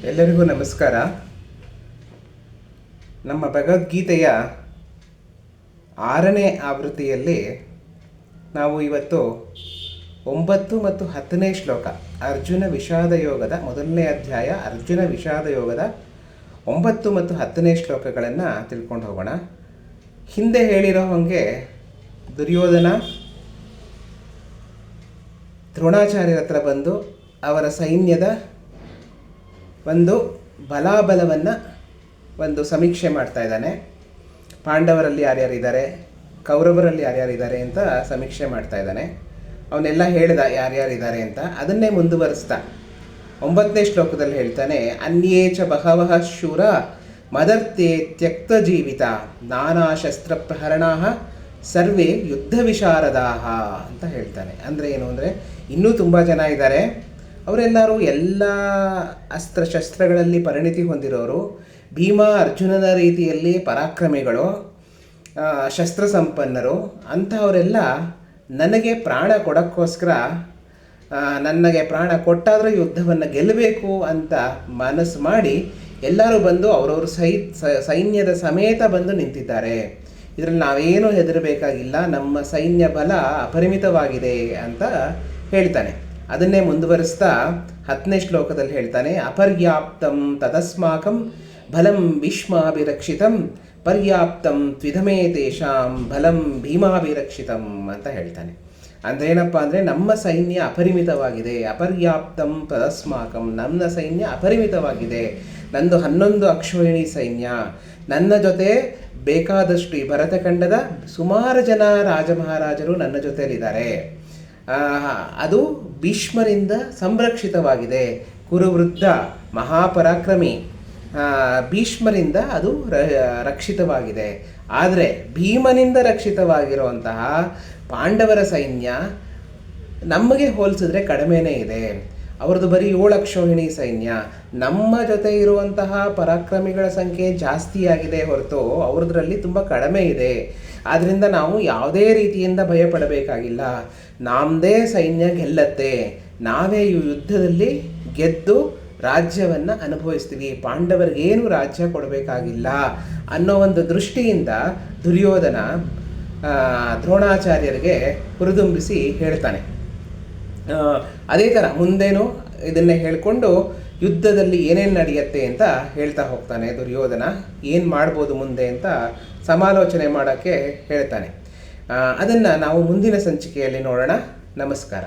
ಎಲ್ಲರಿಗೂ ನಮಸ್ಕಾರ. ನಮ್ಮ ಭಗವದ್ಗೀತೆಯ 6ನೇ ಆವೃತ್ತಿಯಲ್ಲಿ ನಾವು ಇವತ್ತು 9 ಮತ್ತು 10ನೇ ಶ್ಲೋಕ, ಅರ್ಜುನ ವಿಷಾದ ಯೋಗದ ಮೊದಲನೇ ಅಧ್ಯಾಯ, ಅರ್ಜುನ ವಿಷಾದ ಯೋಗದ 9 ಮತ್ತು 10ನೇ ಶ್ಲೋಕಗಳನ್ನು ತಿಳ್ಕೊಂಡು ಹೋಗೋಣ. ಹಿಂದೆ ಹೇಳಿರೋ ಹಾಗೆ ದುರ್ಯೋಧನ ದ್ರೋಣಾಚಾರ್ಯರ ಹತ್ರ ಬಂದು ಅವರ ಸೈನ್ಯದ ಒಂದು ಬಲಾಬಲವನ್ನು ಒಂದು ಸಮೀಕ್ಷೆ ಮಾಡ್ತಾ ಇದ್ದಾನೆ. ಪಾಂಡವರಲ್ಲಿ ಯಾರ್ಯಾರಿದ್ದಾರೆ, ಕೌರವರಲ್ಲಿ ಯಾರ್ಯಾರಿದ್ದಾರೆ ಅಂತ ಸಮೀಕ್ಷೆ ಮಾಡ್ತಾ ಇದ್ದಾನೆ. ಅವನ್ನೆಲ್ಲ ಹೇಳ್ದ ಯಾರ್ಯಾರಿದ್ದಾರೆ ಅಂತ. ಅದನ್ನೇ ಮುಂದುವರಿಸ್ತಾ 9ನೇ ಶ್ಲೋಕದಲ್ಲಿ ಹೇಳ್ತಾನೆ, ಅನ್ಯೇಚ ಬಹವಃ ಶೂರ ಮದರ್ತೆ ತ್ಯಕ್ತ ಜೀವಿತ ನಾನಾ ಶಸ್ತ್ರ ಪ್ರಹರಣಾ ಸರ್ವೇ ಯುದ್ಧ ವಿಶಾರದಾಹ ಅಂತ ಹೇಳ್ತಾನೆ. ಅಂದರೆ ಏನು ಅಂದರೆ, ಇನ್ನೂ ತುಂಬ ಜನ ಇದ್ದಾರೆ. ಅವರೆಲ್ಲರೂ ಎಲ್ಲ ಅಸ್ತ್ರಶಸ್ತ್ರಗಳಲ್ಲಿ ಪರಿಣಿತಿ ಹೊಂದಿರೋರು, ಭೀಮ ಅರ್ಜುನನ ರೀತಿಯಲ್ಲಿ ಪರಾಕ್ರಮಿಗಳು, ಶಸ್ತ್ರ ಸಂಪನ್ನರು. ಅಂಥವರೆಲ್ಲ ನನಗೆ ಪ್ರಾಣ ಕೊಡೋಕ್ಕೋಸ್ಕರ, ನನಗೆ ಪ್ರಾಣ ಕೊಟ್ಟಾದರೂ ಯುದ್ಧವನ್ನು ಗೆಲ್ಲಬೇಕು ಅಂತ ಮನಸ್ಸು ಮಾಡಿ ಎಲ್ಲರೂ ಬಂದು ಅವರವ್ರ ಸೈನ್ಯದ ಸಮೇತ ಬಂದು ನಿಂತಿದ್ದಾರೆ. ಇದರಲ್ಲಿ ನಾವೇನು ಹೆದರಬೇಕಾಗಿಲ್ಲ, ನಮ್ಮ ಸೈನ್ಯ ಬಲ ಅಪರಿಮಿತವಾಗಿದೆ ಅಂತ ಹೇಳ್ತಾನೆ. ಅದನ್ನೇ ಮುಂದುವರಿಸ್ತಾ 10ನೇ ಶ್ಲೋಕದಲ್ಲಿ ಹೇಳ್ತಾನೆ, ಅಪರ್ಯಾಪ್ತಂ ತದಸ್ಮಾಕಂ ಬಲಂ ಭೀಷ್ಮಾಭಿರಕ್ಷಿತಂ ಪರ್ಯಾಪ್ತಂ ತ್ವಿಧಮೇ ತೇಷಾಂ ಬಲಂ ಭೀಮಾಭಿರಕ್ಷಿತಂ ಅಂತ ಹೇಳ್ತಾನೆ. ಅಂದರೆ ಏನಪ್ಪ ಅಂದರೆ, ನಮ್ಮ ಸೈನ್ಯ ಅಪರಿಮಿತವಾಗಿದೆ. ಅಪರ್ಯಾಪ್ತಂ ತದಸ್ಮಾಕಂ, ನನ್ನ ಸೈನ್ಯ ಅಪರಿಮಿತವಾಗಿದೆ. ನಂದು 11 ಅಕ್ಷೋಹಿಣಿ ಸೈನ್ಯ. ನನ್ನ ಜೊತೆ ಬೇಕಾದಷ್ಟು ಈ ಭರತಖಂಡದ ಸುಮಾರು ಜನ ರಾಜ ಮಹಾರಾಜರು ನನ್ನ ಜೊತೆಯಲ್ಲಿದ್ದಾರೆ. ಅದು ಭೀಷ್ಮರಿಂದ ಸಂರಕ್ಷಿತವಾಗಿದೆ. ಕುರುವೃದ್ಧ ಮಹಾಪರಾಕ್ರಮಿ ಭೀಷ್ಮರಿಂದ ಅದು ರಕ್ಷಿತವಾಗಿದೆ. ಆದರೆ ಭೀಮನಿಂದ ರಕ್ಷಿತವಾಗಿರುವಂತಹ ಪಾಂಡವರ ಸೈನ್ಯ ನಮಗೆ ಹೋಲಿಸಿದ್ರೆ ಕಡಿಮೆನೇ ಇದೆ. ಅವ್ರದ್ದು ಬರೀ 7 ಅಕ್ಷೋಹಿಣಿ ಸೈನ್ಯ. ನಮ್ಮ ಜೊತೆ ಇರುವಂತಹ ಪರಾಕ್ರಮಿಗಳ ಸಂಖ್ಯೆ ಜಾಸ್ತಿಯಾಗಿದೆ ಹೊರತು ಅವ್ರದ್ರಲ್ಲಿ ತುಂಬ ಕಡಿಮೆ ಇದೆ. ಆದ್ದರಿಂದ ನಾವು ಯಾವುದೇ ರೀತಿಯಿಂದ ಭಯಪಡಬೇಕಾಗಿಲ್ಲ. ನಮ್ಮದೇ ಸೈನ್ಯ ಗೆಲ್ಲತ್ತೆ. ನಾವೇ ಈ ಯುದ್ಧದಲ್ಲಿ ಗೆದ್ದು ರಾಜ್ಯವನ್ನು ಅನುಭವಿಸ್ತೀವಿ. ಪಾಂಡವರಿಗೇನು ರಾಜ್ಯ ಕೊಡಬೇಕಾಗಿಲ್ಲ ಅನ್ನೋ ಒಂದು ದೃಷ್ಟಿಯಿಂದ ದುರ್ಯೋಧನ ದ್ರೋಣಾಚಾರ್ಯರಿಗೆ ಹುರಿದುಂಬಿಸಿ ಹೇಳ್ತಾನೆ. ಅದೇ ಥರ ಮುಂದೇನು ಇದನ್ನೇ ಹೇಳಿಕೊಂಡು ಯುದ್ಧದಲ್ಲಿ ಏನೇನು ನಡೆಯುತ್ತೆ ಅಂತ ಹೇಳ್ತಾ ಹೋಗ್ತಾನೆ. ದುರ್ಯೋಧನ ಏನು ಮಾಡ್ಬೋದು ಮುಂದೆ ಅಂತ ಸಮಾಲೋಚನೆ ಮಾಡೋಕ್ಕೆ ಹೇಳ್ತಾನೆ. ಅದನ್ನು ನಾವು ಮುಂದಿನ ಸಂಚಿಕೆಯಲ್ಲಿ ನೋಡೋಣ. ನಮಸ್ಕಾರ.